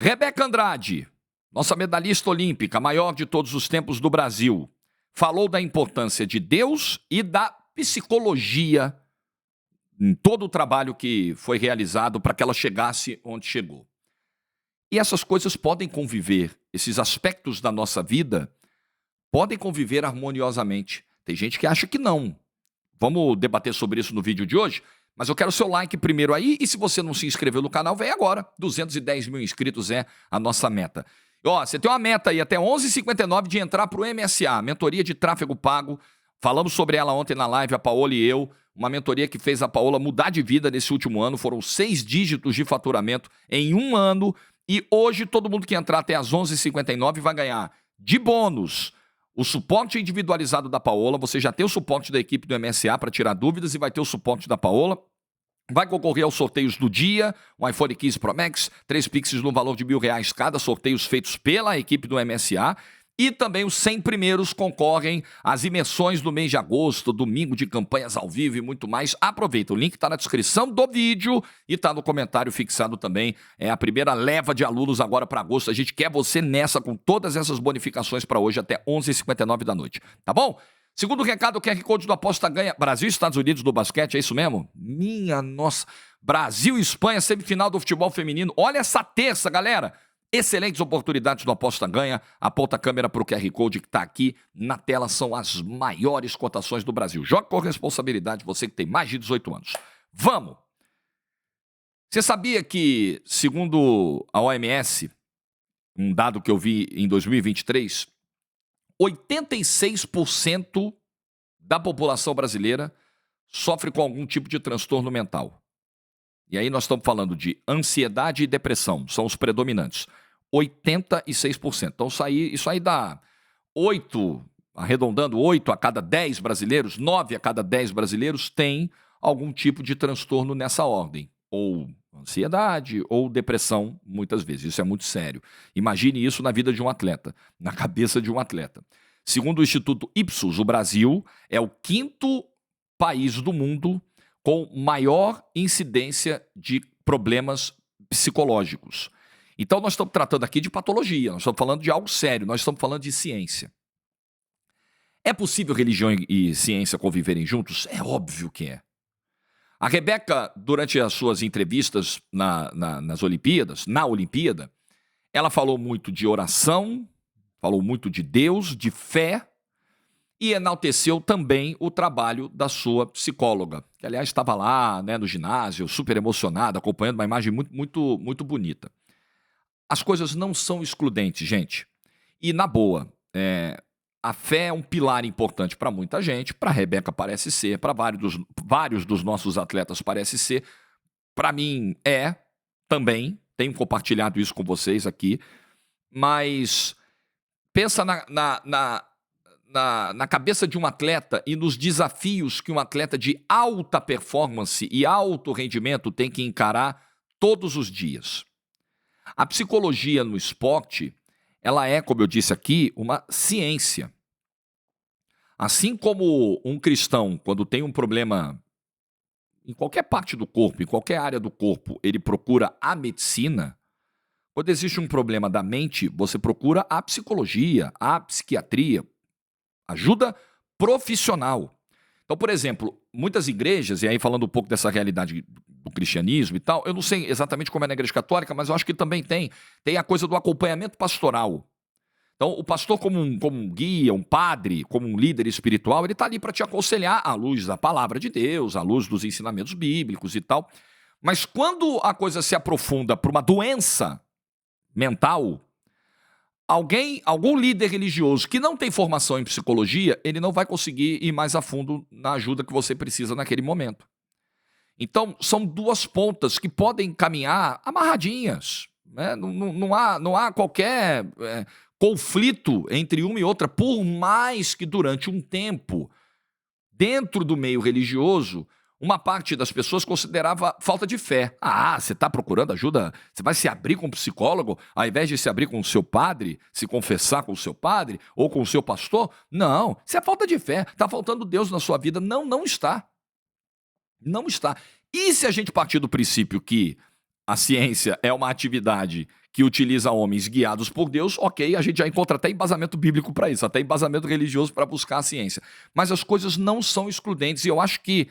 Rebeca Andrade, nossa medalhista olímpica, maior de todos os tempos do Brasil, falou da importância de Deus e da psicologia em todo o trabalho que foi realizado para que ela chegasse onde chegou. E essas coisas podem conviver, esses aspectos da nossa vida podem conviver harmoniosamente. Tem gente que acha que não. Vamos debater sobre isso no vídeo de hoje, mas eu quero seu like primeiro aí, e se você não se inscreveu no canal, vem agora. 210 mil inscritos é a nossa meta. Ó, você tem uma meta aí até 11h59 de entrar para o MSA, Mentoria de Tráfego Pago. Falamos sobre ela ontem na live, a Paola e eu. Uma mentoria que fez a Paola mudar de vida nesse último ano. Foram 6 dígitos de faturamento em um ano. E hoje todo mundo que entrar até às 11h59 vai ganhar de bônus o suporte individualizado da Paola. Você já tem o suporte da equipe do MSA para tirar dúvidas e vai ter o suporte da Paola. Vai concorrer aos sorteios do dia, um iPhone 15 Pro Max, 3 Pixels no valor de R$1.000 cada, sorteios feitos pela equipe do MSA. E também os 100 primeiros concorrem às imersões do mês de agosto, domingo de campanhas ao vivo e muito mais. Aproveita, o link está na descrição do vídeo e está no comentário fixado também. É a primeira leva de alunos agora para agosto. A gente quer você nessa com todas essas bonificações para hoje até 11h59 da noite, tá bom? Segundo recado, o QR Code do Aposta Ganha. Brasil e Estados Unidos no basquete, é isso mesmo? Minha nossa. Brasil e Espanha, semifinal do futebol feminino. Olha essa terça, galera. Excelentes oportunidades do Aposta Ganha. Aponta a câmera para o QR Code que está aqui na tela. São as maiores cotações do Brasil. Joga com responsabilidade, você que tem mais de 18 anos. Vamos! Você sabia que, segundo a OMS, um dado que eu vi em 2023, 86% da população brasileira sofre com algum tipo de transtorno mental. E aí nós estamos falando de ansiedade e depressão, são os predominantes. 86%. Então isso aí dá 8, arredondando, 8 a cada 10 brasileiros, 9 a cada 10 brasileiros tem algum tipo de transtorno nessa ordem. Ou ansiedade ou depressão, muitas vezes. Isso é muito sério. Imagine isso na vida de um atleta, na cabeça de um atleta. Segundo o Instituto Ipsos, o Brasil é o 5º país do mundo com maior incidência de problemas psicológicos. Então, nós estamos tratando aqui de patologia, nós estamos falando de algo sério, nós estamos falando de ciência. É possível religião e ciência conviverem juntos? É óbvio que é. A Rebeca, durante as suas entrevistas nas Olimpíadas, na Olimpíada, ela falou muito de oração, falou muito de Deus, de fé, e enalteceu também o trabalho da sua psicóloga, que aliás estava lá, né, no ginásio, super emocionada, acompanhando uma imagem muito bonita. As coisas não são excludentes, gente. E na boa, a fé é um pilar importante para muita gente, para a Rebeca parece ser, para vários dos nossos atletas parece ser, para mim também, tenho compartilhado isso com vocês aqui, mas pensa na cabeça de um atleta e nos desafios que um atleta de alta performance e alto rendimento tem que encarar todos os dias. A psicologia no esporte, ela é, como eu disse aqui, uma ciência. Assim como um cristão, quando tem um problema em qualquer parte do corpo, em qualquer área do corpo, ele procura a medicina. Quando existe um problema da mente, você procura a psicologia, a psiquiatria, ajuda profissional. Então, por exemplo, muitas igrejas, e aí falando um pouco dessa realidade do cristianismo e tal, eu não sei exatamente como é na igreja católica, mas eu acho que também tem a coisa do acompanhamento pastoral. Então, o pastor como um guia, um padre, como um líder espiritual, ele está ali para te aconselhar à luz da palavra de Deus, à luz dos ensinamentos bíblicos e tal. Mas quando a coisa se aprofunda para uma doença mental, algum líder religioso que não tem formação em psicologia, ele não vai conseguir ir mais a fundo na ajuda que você precisa naquele momento. Então, são duas pontas que podem caminhar amarradinhas, né? Não há qualquer conflito entre uma e outra, por mais que durante um tempo, dentro do meio religioso, uma parte das pessoas considerava falta de fé. Ah, você está procurando ajuda? Você vai se abrir com um psicólogo ao invés de se abrir com o seu padre, se confessar com o seu padre ou com o seu pastor? Não, isso é falta de fé. Está faltando Deus na sua vida. Não está. Não está. E se a gente partir do princípio que a ciência é uma atividade que utiliza homens guiados por Deus, ok, a gente já encontra até embasamento bíblico para isso, até embasamento religioso para buscar a ciência. Mas as coisas não são excludentes, e eu acho que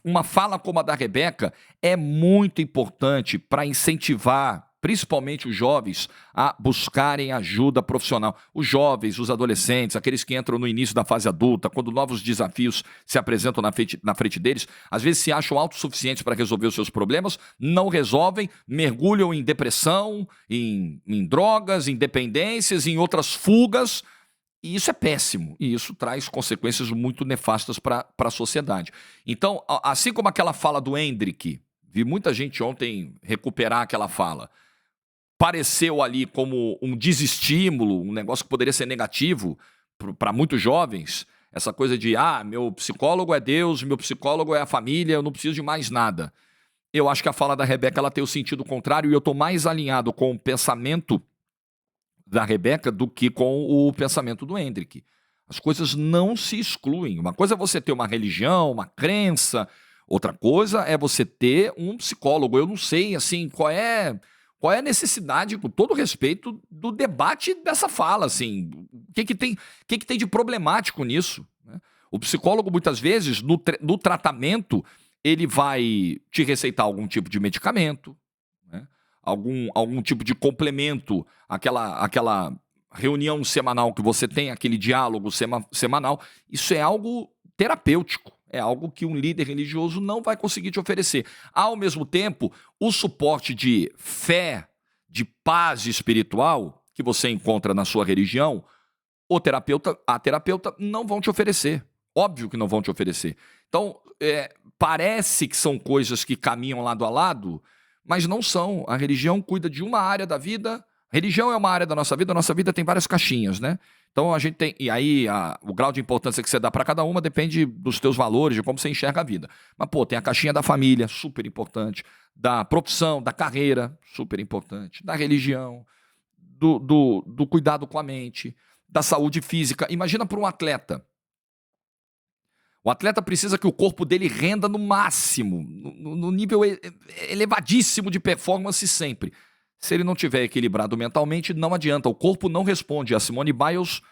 uma fala como a da Rebeca é muito importante para incentivar, principalmente os jovens, a buscarem ajuda profissional. Os jovens, os adolescentes, aqueles que entram no início da fase adulta, quando novos desafios se apresentam na frente deles, às vezes se acham autossuficientes para resolver os seus problemas, não resolvem, mergulham em depressão, em drogas, em dependências, em outras fugas. E isso é péssimo, e isso traz consequências muito nefastas para a sociedade. Então, assim como aquela fala do Hendrick, vi muita gente ontem recuperar aquela fala, pareceu ali como um desestímulo, um negócio que poderia ser negativo para muitos jovens, essa coisa de, meu psicólogo é Deus, meu psicólogo é a família, eu não preciso de mais nada. Eu acho que a fala da Rebeca ela tem o sentido contrário, e eu estou mais alinhado com o pensamento da Rebeca do que com o pensamento do Hendrick. As coisas não se excluem. Uma coisa é você ter uma religião, uma crença, outra coisa é você ter um psicólogo. Eu não sei, assim, qual é a necessidade, com todo respeito, do debate dessa fala, assim. O que tem de problemático nisso, né? O psicólogo, muitas vezes, no tratamento, ele vai te receitar algum tipo de medicamento, né? Algum tipo de complemento, aquela reunião semanal que você tem, aquele diálogo semanal. Isso é algo terapêutico, é algo que um líder religioso não vai conseguir te oferecer. Ao mesmo tempo, o suporte de fé, de paz espiritual que você encontra na sua religião, a terapeuta não vão te oferecer. Óbvio que não vão te oferecer. Então, parece que são coisas que caminham lado a lado, mas não são. A religião cuida de uma área da vida. Religião é uma área da nossa vida. A nossa vida tem várias caixinhas, né? Então a gente tem. E aí o grau de importância que você dá para cada uma depende dos teus valores, de como você enxerga a vida. Mas, tem a caixinha da família, super importante. Da profissão, da carreira, super importante. Da religião, do cuidado com a mente, da saúde física. Imagina para um atleta. O atleta precisa que o corpo dele renda no máximo, no nível elevadíssimo de performance sempre. Se ele não tiver equilibrado mentalmente, não adianta. O corpo não responde. A Simone Biles,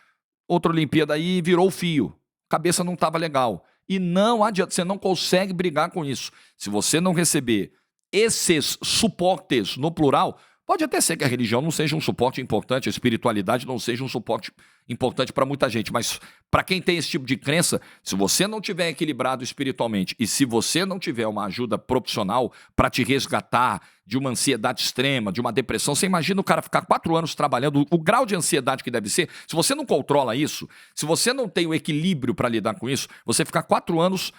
outra Olimpíada aí, virou o fio. A cabeça não estava legal. E não adianta, você não consegue brigar com isso. Se você não receber esses suportes no plural, pode até ser que a religião não seja um suporte importante, a espiritualidade não seja um suporte importante para muita gente, mas para quem tem esse tipo de crença, se você não tiver equilibrado espiritualmente e se você não tiver uma ajuda profissional para te resgatar de uma ansiedade extrema, de uma depressão, você imagina o cara ficar 4 anos trabalhando, o grau de ansiedade que deve ser, se você não controla isso, se você não tem o equilíbrio para lidar com isso, você ficar 4 anos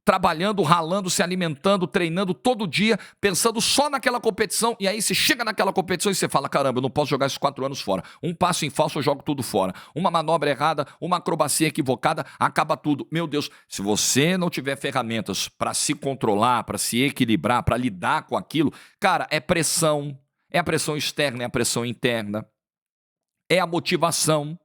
trabalhando, ralando, se alimentando, treinando todo dia, pensando só naquela competição, e aí você chega naquela competição e você fala, caramba, eu não posso jogar esses 4 anos fora. Um passo em falso, eu jogo tudo fora. Uma manobra errada, uma acrobacia equivocada, acaba tudo. Meu Deus, se você não tiver ferramentas para se controlar, para se equilibrar, para lidar com aquilo, cara, é pressão, é a pressão externa, é a pressão interna, é a motivação.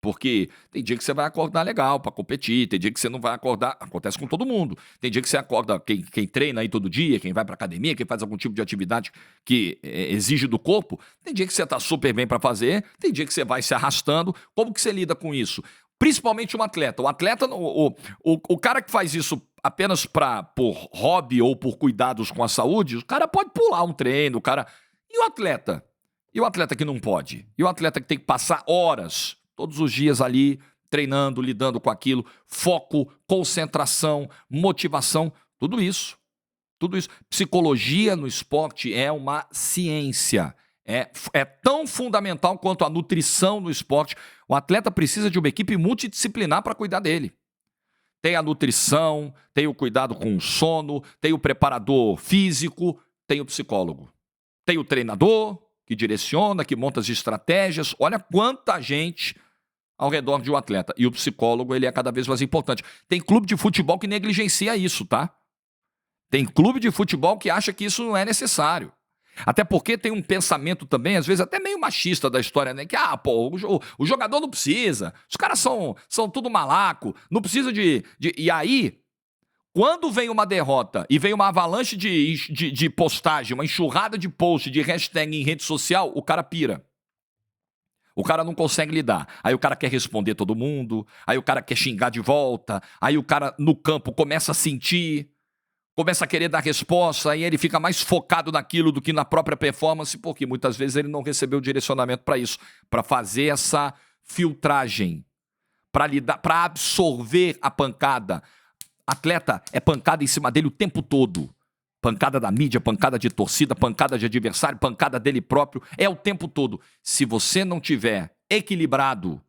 Porque tem dia que você vai acordar legal para competir, tem dia que você não vai acordar, acontece com todo mundo. Tem dia que você acorda, quem treina aí todo dia, quem vai para academia, quem faz algum tipo de atividade que exige do corpo, tem dia que você está super bem para fazer, tem dia que você vai se arrastando. Como que você lida com isso? Principalmente um atleta. O atleta, o cara que faz isso apenas por hobby ou por cuidados com a saúde, o cara pode pular um treino, o cara... E o atleta? E o atleta que não pode? E o atleta que tem que passar horas todos os dias ali, treinando, lidando com aquilo, foco, concentração, motivação, tudo isso. Tudo isso. Psicologia no esporte é uma ciência. É tão fundamental quanto a nutrição no esporte. O atleta precisa de uma equipe multidisciplinar para cuidar dele. Tem a nutrição, tem o cuidado com o sono, tem o preparador físico, tem o psicólogo. Tem o treinador que direciona, que monta as estratégias. Olha quanta gente ao redor de um atleta. E o psicólogo, ele é cada vez mais importante. Tem clube de futebol que negligencia isso, tá? Tem clube de futebol que acha que isso não é necessário. Até porque tem um pensamento também, às vezes até meio machista da história, né? Que, o jogador não precisa. Os caras são tudo malaco. Não precisa de... E aí, Quando vem uma derrota e vem uma avalanche de postagem, uma enxurrada de post, de hashtag em rede social, o cara pira. O cara não consegue lidar. Aí o cara quer responder todo mundo, aí o cara quer xingar de volta, aí o cara no campo começa a sentir, começa a querer dar resposta, aí ele fica mais focado naquilo do que na própria performance, porque muitas vezes ele não recebeu direcionamento para isso, para fazer essa filtragem, para lidar, para absorver a pancada. Atleta é pancada em cima dele o tempo todo. Pancada da mídia, pancada de torcida, pancada de adversário, pancada dele próprio, é o tempo todo. Se você não tiver equilibrado,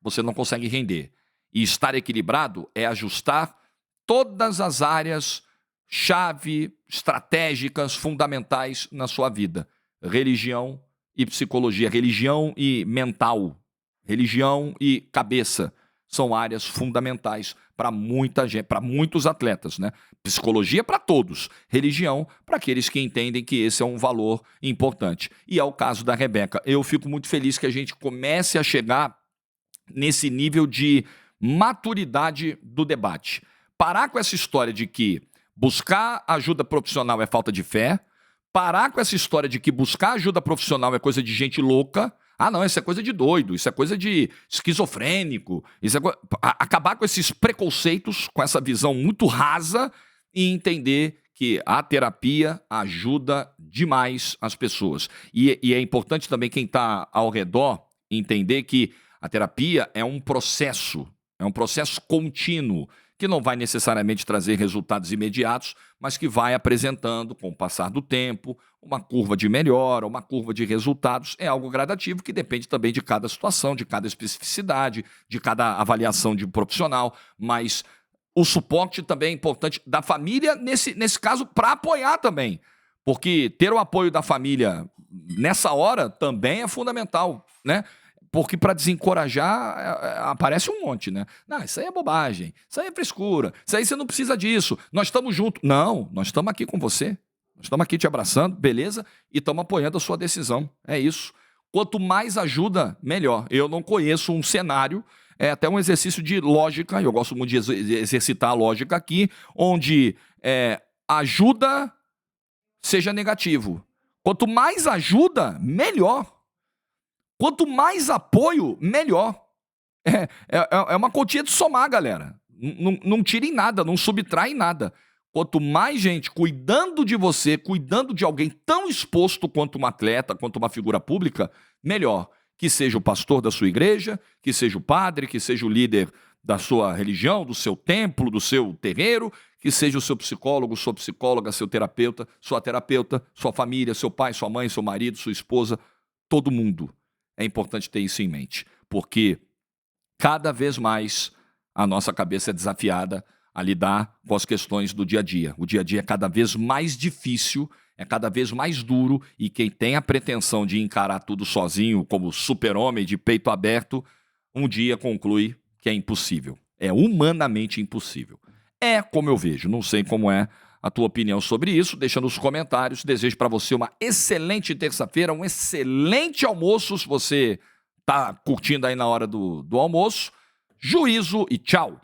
você não consegue render. E estar equilibrado é ajustar todas as áreas chave, estratégicas, fundamentais na sua vida. Religião e psicologia, religião e mental, religião e cabeça. São áreas fundamentais para muita gente, para muitos atletas, né? Psicologia para todos, religião para aqueles que entendem que esse é um valor importante. E é o caso da Rebeca. Eu fico muito feliz que a gente comece a chegar nesse nível de maturidade do debate. Parar com essa história de que buscar ajuda profissional é falta de fé, parar com essa história de que buscar ajuda profissional é coisa de gente louca. Ah, não, isso é coisa de doido, isso é coisa de esquizofrênico. Acabar com esses preconceitos, com essa visão muito rasa e entender que a terapia ajuda demais as pessoas. E é importante também quem está ao redor entender que a terapia é um processo contínuo, que não vai necessariamente trazer resultados imediatos, mas que vai apresentando, com o passar do tempo, uma curva de melhora, uma curva de resultados. É algo gradativo que depende também de cada situação, de cada especificidade, de cada avaliação de um profissional, mas o suporte também é importante da família, nesse caso, para apoiar também, porque ter o apoio da família nessa hora também é fundamental, né? Porque para desencorajar aparece um monte, né? Não, isso aí é bobagem, isso aí é frescura, isso aí você não precisa disso, nós estamos juntos. Não, nós estamos aqui com você, nós estamos aqui te abraçando, beleza? E estamos apoiando a sua decisão, é isso. Quanto mais ajuda, melhor. Eu não conheço um cenário, é até um exercício de lógica, eu gosto muito de exercitar a lógica aqui, onde ajuda seja negativo. Quanto mais ajuda, melhor. Quanto mais apoio, melhor. É uma continha de somar, galera. Não tirem nada, não subtraem nada. Quanto mais gente cuidando de você, cuidando de alguém tão exposto quanto um atleta, quanto uma figura pública, melhor. Que seja o pastor da sua igreja, que seja o padre, que seja o líder da sua religião, do seu templo, do seu terreiro, que seja o seu psicólogo, sua psicóloga, seu terapeuta, sua família, seu pai, sua mãe, seu marido, sua esposa, todo mundo. É importante ter isso em mente, porque cada vez mais a nossa cabeça é desafiada a lidar com as questões do dia a dia. O dia a dia é cada vez mais difícil, é cada vez mais duro, e quem tem a pretensão de encarar tudo sozinho, como super-homem de peito aberto, um dia conclui que é impossível. É humanamente impossível. É como eu vejo, não sei como é a tua opinião sobre isso, deixa nos comentários. Desejo para você uma excelente terça-feira, um excelente almoço, se você está curtindo aí na hora do almoço. Juízo e tchau!